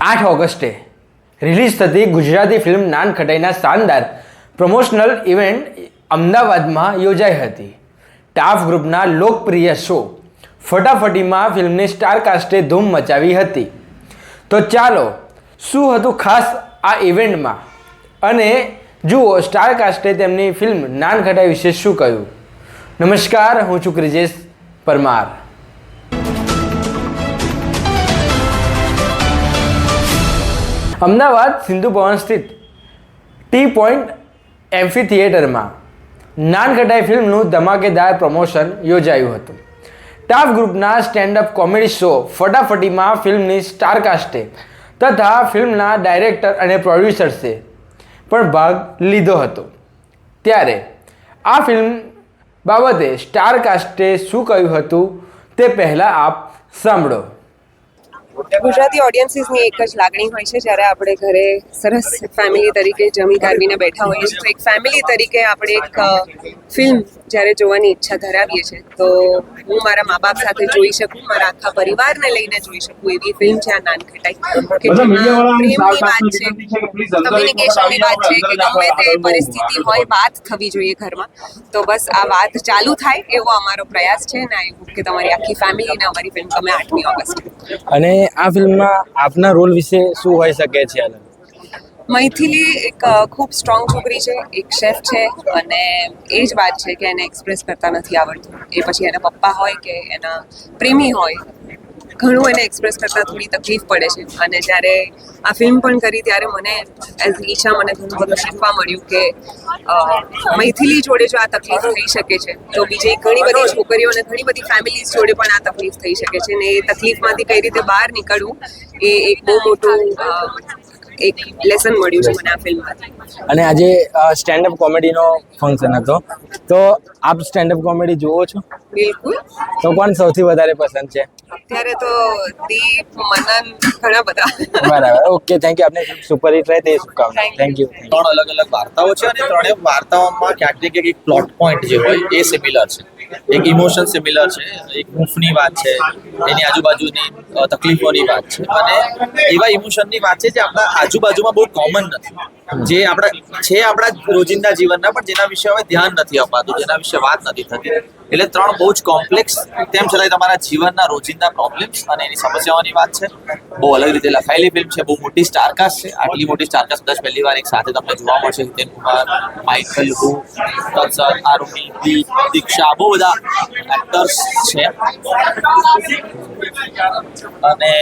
8 ઓગસ્ટે રિલીઝ થતી ગુજરાતી ફિલ્મ નાનખટાઈના શાનદાર પ્રમોશનલ ઇવેન્ટ અમદાવાદમાં યોજાઈ હતી. ટાફ ગ્રુપના લોકપ્રિય શો ફટાફટીમાં ફિલ્મની સ્ટાર કાસ્ટે ધૂમ મચાવી હતી. તો ચાલો શું હતું ખાસ આ ઇવેન્ટમાં અને જુઓ સ્ટાર કાસ્ટે તેમની ફિલ્મ નાનખટાઈ વિશે શું કહ્યું. નમસ્કાર, હું છું ક્રિજેશ પરમાર. અમદાવાદ સિંધુ ભવન સ્થિત ટી પોઈન્ટ એમ્ફી થિયેટરમાં નાનખટાઈ ફિલ્મનું ધમાકેદાર પ્રમોશન યોજાયું હતું. ટાફ ગ્રુપના સ્ટેન્ડઅપ કોમેડી શો ફટાફટીમાં ફિલ્મની સ્ટાર કાસ્ટે તથા ફિલ્મના ડાયરેક્ટર અને પ્રોડ્યુસર્સે પણ ભાગ લીધો હતો. ત્યારે આ ફિલ્મ બાબતે સ્ટાર કાસ્ટે શું કહ્યું હતું તે પહેલાં આપ સાંભળો. ગુજરાતી ઓડિયન્સીસની એક જ લાગણી હોય છે જ્યારે આપણે ઘરે સરસ ફેમિલી તરીકે જમી કારવીને બેઠા હોઈએ છીએ, તો એક ફેમિલી તરીકે આપણે એક ફિલ્મ જ્યારે જોવાની ઈચ્છા ધરાવીએ છીએ તો હું મારા મા બાપ સાથે જોઈ શકું, મારા આખા પરિવારને લઈને જોઈ શકું એવી ફિલ્મ છે આ નાનખટાઈ. કે જેમાં પ્રેમની વાત છે, કમ્યુનિકેશનની વાત છે, કે ગમે તે પરિસ્થિતિ હોય વાત થવી જોઈએ ઘરમાં, તો બસ આ વાત ચાલુ થાય એવો અમારો પ્રયાસ છે ને એવું કે તમારી આખી ફેમિલીને અમારી ફિલ્મ ગમે 8મી ઓગસ્ટ. અને આ ફિલ્મમાં આપના રોલ વિશે શું હોઈ શકે છે? મૈથિલી એક ખૂબ સ્ટ્રોંગ છોકરી છે, એક શેફ છે અને એ જ વાત છે કે એને એક્સપ્રેસ કરતા નથી આવડતું. એ પછી એના પપ્પા હોય કે એના પ્રેમી હોય, ઘણું એને એક્સપ્રેસ કરતાં થોડી તકલીફ પડે છે. અને જ્યારે આ ફિલ્મ પણ કરી ત્યારે મને એઝ ઈચ્છા મને ઘણું બધું શીખવા મળ્યું કે મૈથિલી જોડે જો આ તકલીફ થઈ શકે છે તો બીજી ઘણી બધી છોકરીઓ અને ઘણી બધી ફેમિલીઝ જોડે પણ આ તકલીફ થઈ શકે છે. ને એ તકલીફમાંથી કઈ રીતે બહાર નીકળવું એ એક બહુ મોટું એક લેસન મળ્યું છે મને આ ફિલ્મમાંથી. અને આજે સ્ટેન્ડઅપ કોમેડીનો ફંક્શન હતો, તો આપ સ્ટેન્ડઅપ કોમેડી જુઓ છો? બિલકુલ. તો કોણ સૌથી વધારે પસંદ છે? અત્યારે તો દીપ, મનન, ઘણા બધા. બરાબર, ઓકે, થેન્ક યુ. આપને સુપર હિટ રહે તે શુભકામના. Thank you. 3 અલગ અલગ વાર્તાઓ છે અને ત્રણેય વાર્તાઓમાં ક્યાંક ને ક્યાંક એક પ્લોટ પોઈન્ટ જે હોય એ સિમિલર છે. એક ઇમોશન સિમિલર છે, એક હૂંફની વાત છે, એની આજુબાજુની તકલીફોની વાત છે અને એવા ઇમોશનની વાત છે જે આપણા આજુબાજુમાં બહુ કોમન નથી, જે આપણા રોજિંદા જીવનના પણ જેના વિશે હવે ધ્યાન નથી અપાતું, જેના વિશે વાત નથી થતી. એટલે 3 બહુ જ કોમ્પ્લેક્સ તેમ છતાંય તમારા જીવનના રોજિંદા પ્રોબ્લેમ્સ અને એની સમસ્યાઓની વાત છે. બહુ અલગ રીતે લખાયેલી ફિલ્મ છે, બહુ મોટી સ્ટારકાસ્ટ છે. આટલી મોટી સ્ટારકાસ્ટ કદાચ પહેલી વાર એક સાથે તમને જોવા મળશે. હિતેન કુમાર, માઇકલ હુ, તત્સર, આરુણી, દીક્ષા, બહુ બધા એક્ટર્સ છે અને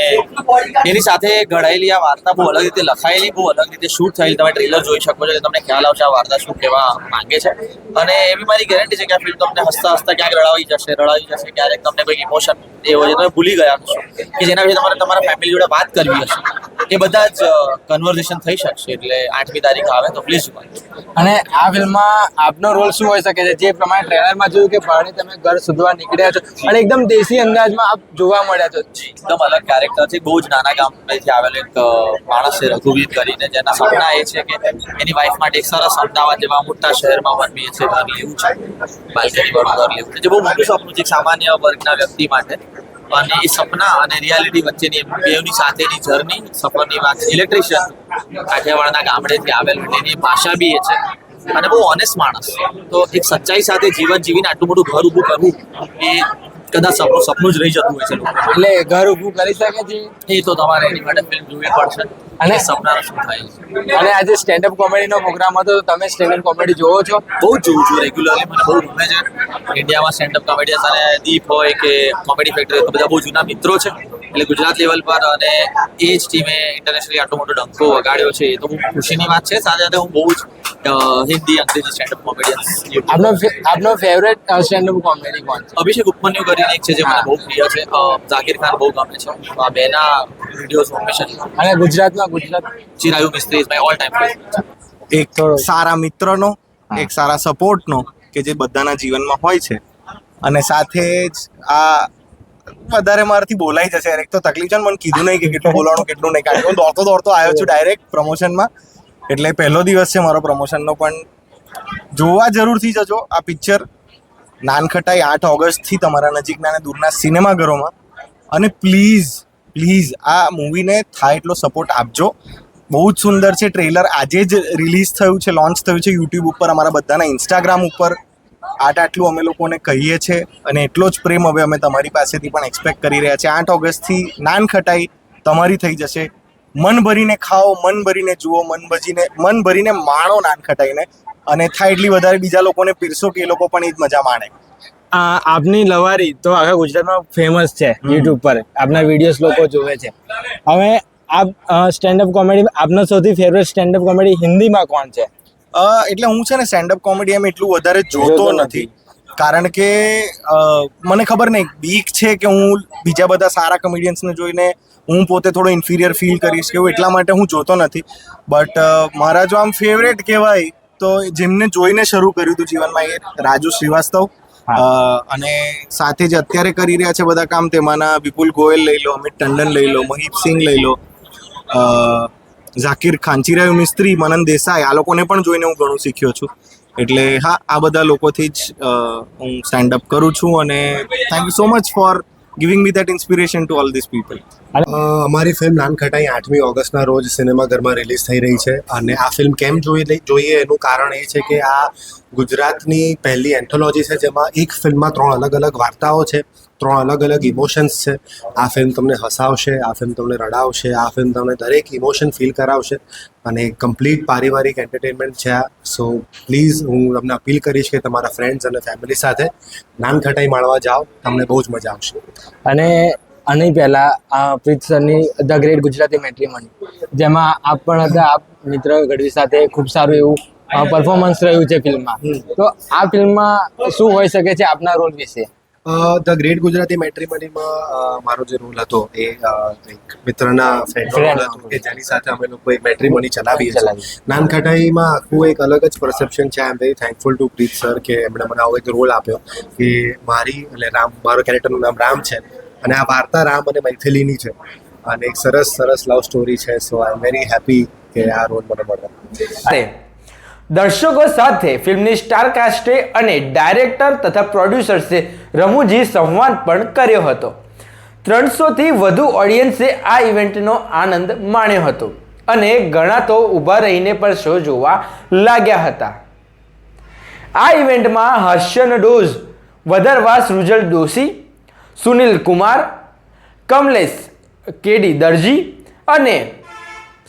એની સાથે ઘડાયેલી આ વાર્તા બહુ અલગ રીતે લખાયેલી, બહુ અલગ રીતે શૂટ થયેલી. તમે ટ્રેલર જોઈ શકો છો, તમને ખ્યાલ આવશે આ વાર્તા શું કહેવા માંગે છે. અને એવી મારી ગેરંટી છે કે આ ફિલ્મ તમને હસતા હસતા ક્યાંક રડાવી જશે, ક્યારેક તમને કોઈ ઇમોશન એવો છે તમે ભૂલી ગયા હશો કે જેના વિશે તમારે તમારા ફેમિલી જોડે વાત કરવી હશે, એ બધા જ કન્વર્ઝેશન થઈ શકશે. એટલે 8મી તારીખ આવે તો પ્લીઝ. અને આ ફિલ્મમાં આપનો રોલ શું હોઈ શકે છે? જે પ્રમાણે ટ્રેલરમાં જોયું કે ભાડે તમે ઘર શોધવા નીકળ્યા છો અને એકદમ દેશી અંદાજમાં આપ જોવા મળ્યા છો. એકદમ અલગ કેરેક્ટર છે. બહુ જ નાના ગામથી આવેલો એક માણસ છે રઘુવીર કરીને, જેના સપના એ છે કે એની વાઈફ માટે એક સરસ અમદાવાદ જેવા મોટા શહેરમાં 1 BHK ઘર લેવું છે, બાલ્કની વાળું ઘર લેવું છે, જે બહુ મોટું સપનું છે એક સામાન્ય વર્ગના વ્યક્તિ માટે. અને એ સપના અને રિયાલિટી વચ્ચેની બેવની સાથેની જર્ની, સફરની વાત. ઇલેક્ટ્રિશિયન કાઠિયાવાડના ગામડેથી આવેલું, એની ભાષા બી એ છે અને બહુ ઓનેસ્ટ માણસ. તો એક સચ્ચાઈ સાથે જીવન જીવીને આટલું મોટું ઘર ઊભું કરવું એ કદાચ સપનું જ રહી જતું હોય છે લોકો. એટલે ઘર ઊભું કરી શકે છે એ તો તમારે એની માટે ફિલ્મ જોવી પડશે અને સપના શું થાય. અને આજે સ્ટેન્ડઅપ કોમેડીનો પ્રોગ્રામ હતો, તો તમે સ્ટેન્ડઅપ કોમેડી જોવો છો? બહુ જ જોઉં છું રેગ્યુલરલી, મને બહુ ગમે છે. ઇન્ડિયામાં સ્ટેન્ડઅપ કોમેડિયન્સ અને દીપ હોય કે કોમેડી ફેક્ટરી તો બધા બહુ જૂના મિત્રો છે. એટલે ગુજરાત લેવલ પર અને એ જ ટીમે ઇન્ટરનેશનલી આટલો મોટો ડંકો વગાડ્યો છે, એ તો બહુ ખુશીની વાત છે. સાથે સાથે હું બહુ જ હિન્દી, અંગ્રેજી સ્ટેન્ડઅપ કોમેડિયન્સ. આપનો ફેવરેટ સ્ટેન્ડઅપ કોમેડી કોણ છે? અભિષેક ઉપમન્યુ કરીને એક છે જે મને બહુ પ્રિય છે. ઝાકિર ખાન બહુ ગમે છે. આ બેના વિડીયોઝ હંમેશા. અને Gujarat Chirayu Mistry is my all time favourite. એક સારા મિત્રનો, એક સારા સપોર્ટનો કે જે બધાના જીવનમાં હોય છે. અને સાથે જ આ વધારે મારાથી બોલાઈ જશે. એક તો તકલીફ છે, મને કીધું નહીં કે કેટલું બોલવાનું કેટલું નહીં, કારણ કે હું દોડતો આવ્યો છું ડાયરેક્ટ પ્રમોશનમાં. એટલે પહેલો દિવસ છે મારો પ્રમોશનનો, પણ જોવા જરૂરથી જજો આ પિક્ચર નાનખટાઈ 8 ઓગસ્ટથી તમારા નજીકના અને દૂરના સિનેમાઘરોમાં. અને પ્લીઝ પ્લીઝ આ મૂવીને થાય એટલો સપોર્ટ આપજો. બહુ જ સુંદર છે. ટ્રેલર આજે જ રિલીઝ થયું છે, લોન્ચ થયું છે યુટ્યુબ ઉપર, અમારા બધાના ઇન્સ્ટાગ્રામ ઉપર. આટલું અમે લોકોને કહીએ છીએ અને એટલો જ પ્રેમ હવે અમે તમારી પાસેથી પણ એક્સપેક્ટ કરી રહ્યા છીએ. 8 ઓગસ્ટથી નાન ખટાઈ તમારી થઈ જશે. મન ભરીને ખાઓ, મન ભરીને જુઓ, મન ભરીને માણો નાન ખટાઈને, અને થાય એટલી વધારે બીજા લોકોને પીરસો કે એ લોકો પણ એ જ મજા માણે. આપની લવારી તો આખા ગુજરાતમાં ફેમસ છે યુટ્યુબ પર, આપના વિડીયોઝ લોકો જોવે છે. હવે આપ સ્ટેન્ડઅપ કોમેડી, આપનો સૌથી ફેવરેટ સ્ટેન્ડઅપ કોમેડી હિન્દીમાં કોણ છે? એટલે હું છે ને સ્ટેન્ડઅપ કોમેડી એમ એટલું વધારે જોતો નથી, કારણ કે મને ખબર નહીં, બીક છે કે હું બીજા બધા સારા કોમેડિયન્સને જોઈને હું પોતે થોડો ઇન્ફિરિયર ફીલ કરીશ કે એટલા માટે હું જોતો નથી. બટ મારા જો આમ ફેવરેટ કહેવાય તો જેમને જોઈને શરૂ કર્યું હતું જીવનમાં એ રાજુ શ્રીવાસ્તવ, અને સાથે જ અત્યારે કરી રહ્યા છે બધા કામ તેમાંના વિપુલ ગોયલ લઈ લો, અમિત ટંડન લઈ લો, મહીપ સિંહ લઈ લો, ઝાકિર ખાન, ચિરાયુ મિસ્ત્રી, મનન દેસાઈ, આ લોકોને પણ જોઈને હું ઘણું શીખ્યો છું. એટલે હા, આ બધા લોકોથી જ હું સ્ટેન્ડઅપ કરું છું, અને thank you so much for giving me that inspiration to all this people. અમારી ફિલ્મ નાન ખટાઈ 8મી ઓગસ્ટના રોજ સિનેમાઘરમાં રિલીઝ થઈ રહી છે, અને આ ફિલ્મ કેમ જોઈએ એનું કારણ એ છે કે આ ગુજરાતની પહેલી એન્થોલોજી છે જેમાં એક ફિલ્મમાં 3 અલગ અલગ વાર્તાઓ છે, 3 અલગ અલગ ઇમોશન્સ છે. આ ફિલ્મ તમને હસાવશે, આ ફિલ્મ તમને રડાવશે, આ ફિલ્મ તમને દરેક ઇમોશન ફીલ કરાવશે, અને કમ્પ્લીટ પારિવારિક એન્ટરટેનમેન્ટ છે આ. સો પ્લીઝ હું તમને અપીલ કરીશ કે તમારા ફ્રેન્ડ્સ અને ફેમિલી સાથે નાન ખટાઈ માણવા જાઓ, તમને બહુ જ મજા આવશે. અને આની પહેલાં પ્રીત સરની ધ ગ્રેટ ગુજરાતી મેટ્રીમની, જેમાં આપ પણ હતા, આપ મિત્ર ગઢવી સાથે ખૂબ સારું એવું પરફોર્મન્સ રહ્યું છે ફિલ્મમાં. તો આ ફિલ્મમાં શું હોઈ શકે છે આપના રોલ વિશે? ધ ગ્રેટ ગુજરાતી મેટ્રીમનીમાં મારો જે રોલ હતો એ એક મિત્રના ફ્રેન્ડનો રોલ હતો કે જેની સાથે અમે લોકો એક મેટ્રીમની ચલાવીએ છીએ. નાન ખટાઈમાં આખું એક અલગ જ પરસેપ્શન છે. I am very thankful to Preet sir કે એમણે મને આવો એક રોલ આપ્યો કે મારો કેરેક્ટરનું નામ રામ છે, અને આ વાર્તા રામ અને મૈથિલીની છે, અને એક સરસ લવ સ્ટોરી છે. સો આઈ એમ વેરી હેપી કે આ રોલ મને મળ્યો. દર્શકો સાથે ફિલ્મની સ્ટાર કાસ્ટે અને ડાયરેક્ટર તથા પ્રોડ્યુસર્સે રમૂજી સંવાદ પણ કર્યો હતો. 300થી વધુ ઓડિયન્સે આ ઇવેન્ટનો આનંદ માણ્યો હતો, અને ઘણા તો ઊભા રહીને પણ શો જોવા લાગ્યા હતા. આ ઇવેન્ટમાં હાસ્યનો ડોઝ વધારવા સૃજલ દોશી, સુનિલ કુમાર, કમલેશ કેડી દરજી અને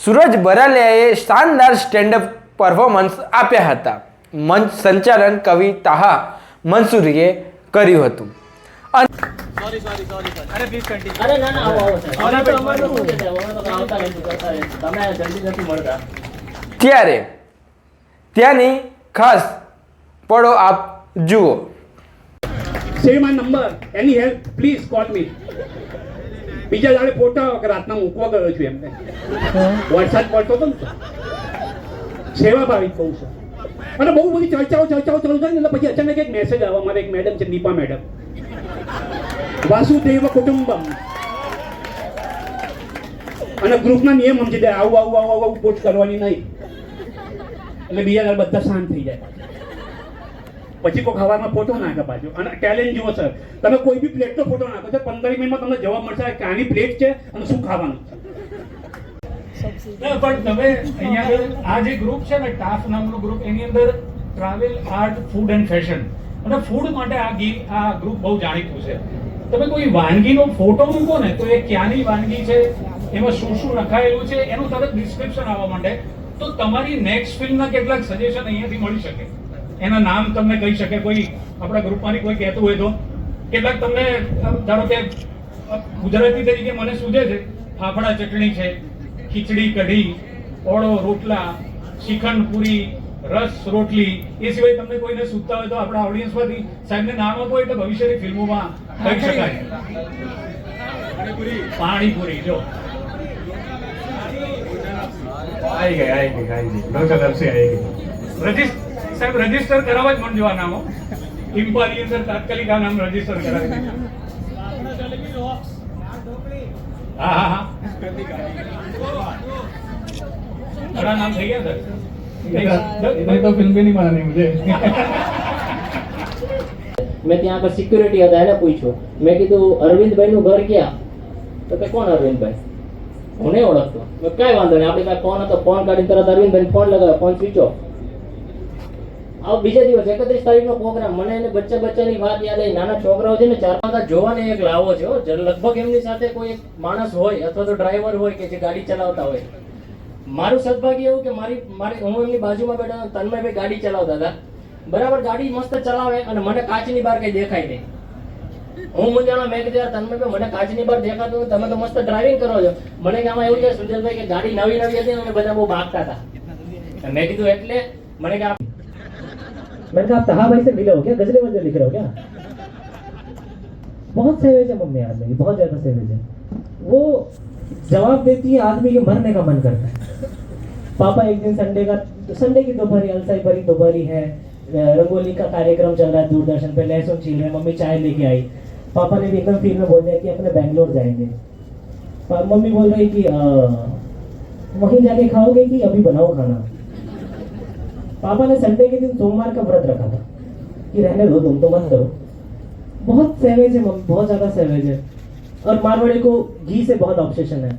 સૂરજ બરાલિયાએ શાનદાર સ્ટેન્ડઅપ પરફોર્મન્સ આપ્યા હતા. મંચ સંચાલન કવિ તાહા મંસૂરીએ કર્યું હતું. ત્યારે ત્યાંની ખાસ પળો આપ જુઓ. Save my number. Any help, please call me. બીજા દાડે ફોટા રાતના મૂકવા ગયો છું એમને. વરસાદ પડતો હતો ને, સેવા ભાવિક બહુ છે, અને બહુ બધી ચર્ચાઓ ચાલુ થાય ને, એટલે પછી અચાનક એક મેસેજ આવે. અમારે એક મેડમ છે, દીપા મેડમ, વાસુદેવ કુટુંબમ, અને ગ્રુપના નિયમ સમજી દે, આવું પોસ્ટ કરવાની નહીં. એટલે બીજા દાડે બધા શાંત થઈ જાય. પછી કોઈ ખાવામાં ફોટો નાખે પાછો, અને ટેલેન્ટ જુઓ સર, તમે કોઈ બી પ્લેટનો ફોટો નાખો છો, 15 મિનિટમાં તમને જવાબ મળશે કે આની પ્લેટ છે અને શું ખાવાનું છે. પણ તમે અહીંયા આગળ આ જે ગ્રુપ છે ને, ટાફ નામનું ગ્રુપ, એની અંદર travel, art, food and fashion, અને ફૂડ માટે આ ગ્રુપ બહુ જાણીતું છે. તમે કોઈ વાનગીનો ફોટો મૂકો ને તો એ ક્યાંની વાનગી છે, એમાં શું શું નખાયેલું છે, એનું તરત ડિસ્ક્રિપ્શન આવવા માંડે. તો તમારી નેક્સ્ટ ફિલ્મના કેટલાક સજેશન અહીંયાથી મળી શકે. એના નામ તમને કહી શકે કોઈ આપણા ગ્રુપમાંથી કોઈ કહેતું હોય તો. કેટલાક તમને ધારો કે ગુજરાતી તરીકે મને સૂઝે છે, ફાફડા ચટણી છે, ખીચડી કઢી, ઓળો રોટલા, શ્રીખંડ પૂરી, રસ રોટલી. એ સિવાય તમને કોઈને સૂચતા હોય તો આપણા ઓડિયન્સમાંથી સાહેબને નામ આપો એટલે ભવિષ્યની ફિલ્મોમાં કહી શકાય. પાણીપુરી જો આવી ગઈ. સાહેબ રજીસ્ટર કરાવવા જ મળજો આ નામો. ઇમ્પાલની અંદર તાત્કાલિક આ નામ રજીસ્ટર કરાવી દીધું. હા ઘણા નામ થઈ ગયા સર. તો ફિલ્મ નહીં માની મુझे. મેં ત્યાં આગળ સિક્યુરિટી હતા, એને પૂછ્યું, મેં કીધું અરવિંદભાઈ નું ઘર ક્યાં? તો કે કોણ અરવિંદભાઈ? હું નહીં ઓળખતો. મેં કાંઈ વાંધો નહીં, આપણી પાસે ફોન હતો, ફોન કાઢીને તરત અરવિંદભાઈને ફોન લગાવ્યો, ફોન સ્વિચ ઓફ. આવો બીજા દિવસ 31 તારીખનો પ્રોગ્રામ, મને એને બચ્ચાની વાત યાદ આવી. નાના છોકરાઓ છે ને 4-5 જોવાને એક લાવો છે. લગભગ એમની સાથે કોઈ એક માણસ હોય અથવા તો ડ્રાઈવર હોય કે જે ગાડી ચલાવતા હોય. મારું સદભાગ્ય એવું કે હું એમની બાજુમાં બેઠા, તન્મયભાઈ ગાડી ચલાવતા હતા. બરાબર, ગાડી મસ્ત ચલાવે અને મને કાચની બહાર કઈ દેખાય નહીં. હું મૂંઝાણો, મેં કીધું તન્મયભાઈ મને કાચની બહાર દેખાતું, તમે તો મસ્ત ડ્રાઇવિંગ કરો છો. મને કે આમાં એવું છે સુજલભાઈ કે ગાડી નવી હતી અને બધા બહુ ભાગતા હતા. મેં કીધું એટલે? મને કે मैंने कहा आप तहा भाई से मिले हो क्या? गजले वजले लिख रहे हो क्या? बहुत सेवेज है मम्मी आदमी, बहुत ज्यादा सेवेज है. वो जवाब देती है, आदमी के मरने का मन करता है. पापा एक दिन संडे की दोपहरी, अलसाई भरी दोपहरी है, रंगोली का कार्यक्रम चल रहा है दूरदर्शन पे, लहसुन छील रहे, मम्मी चाय लेके आई. पापा ने भी एकदम फील में बोल दिया कि अपने बैंगलोर जाएंगे. मम्मी बोल रही कि वहीं जाके खाओगे कि अभी बनाओ खाना? पापा ने संडे के दिन सोमवार का व्रत रखा था कि रहने दो, तुम तो मत करो. बहुत सेवेज है मम्मी, बहुत ज्यादा सेवेज है. और मारवाड़ी को घी से बहुत ऑब्सेशन है.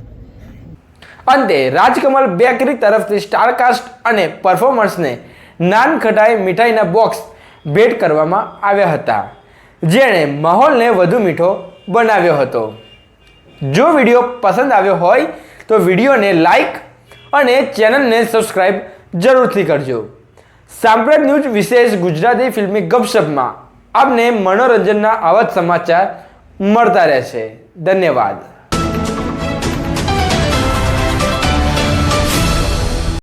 અંતે રાજકમલ બેકરી તરફથી સ્ટારકાસ્ટ અને પરફોર્મર્સને નાન ખટાઈ મીઠાઈના બોક્સ ભેટ કરવામાં આવ્યા હતા, જેણે માહોલને વધુ મીઠો બનાવ્યો હતો. જો વિડીયો પસંદ આવ્યો હોય તો વિડીયોને લાઈક અને ચેનલને સબસ્ક્રાઈબ જરૂરથી કરજો. સાંપ્રત ન્યૂઝ વિશેષ ગુજરાતી ફિલ્મી ગપશપમાં આપને મનોરંજનના આવા જ સમાચાર મળતા રહેશે. ધન્યવાદ.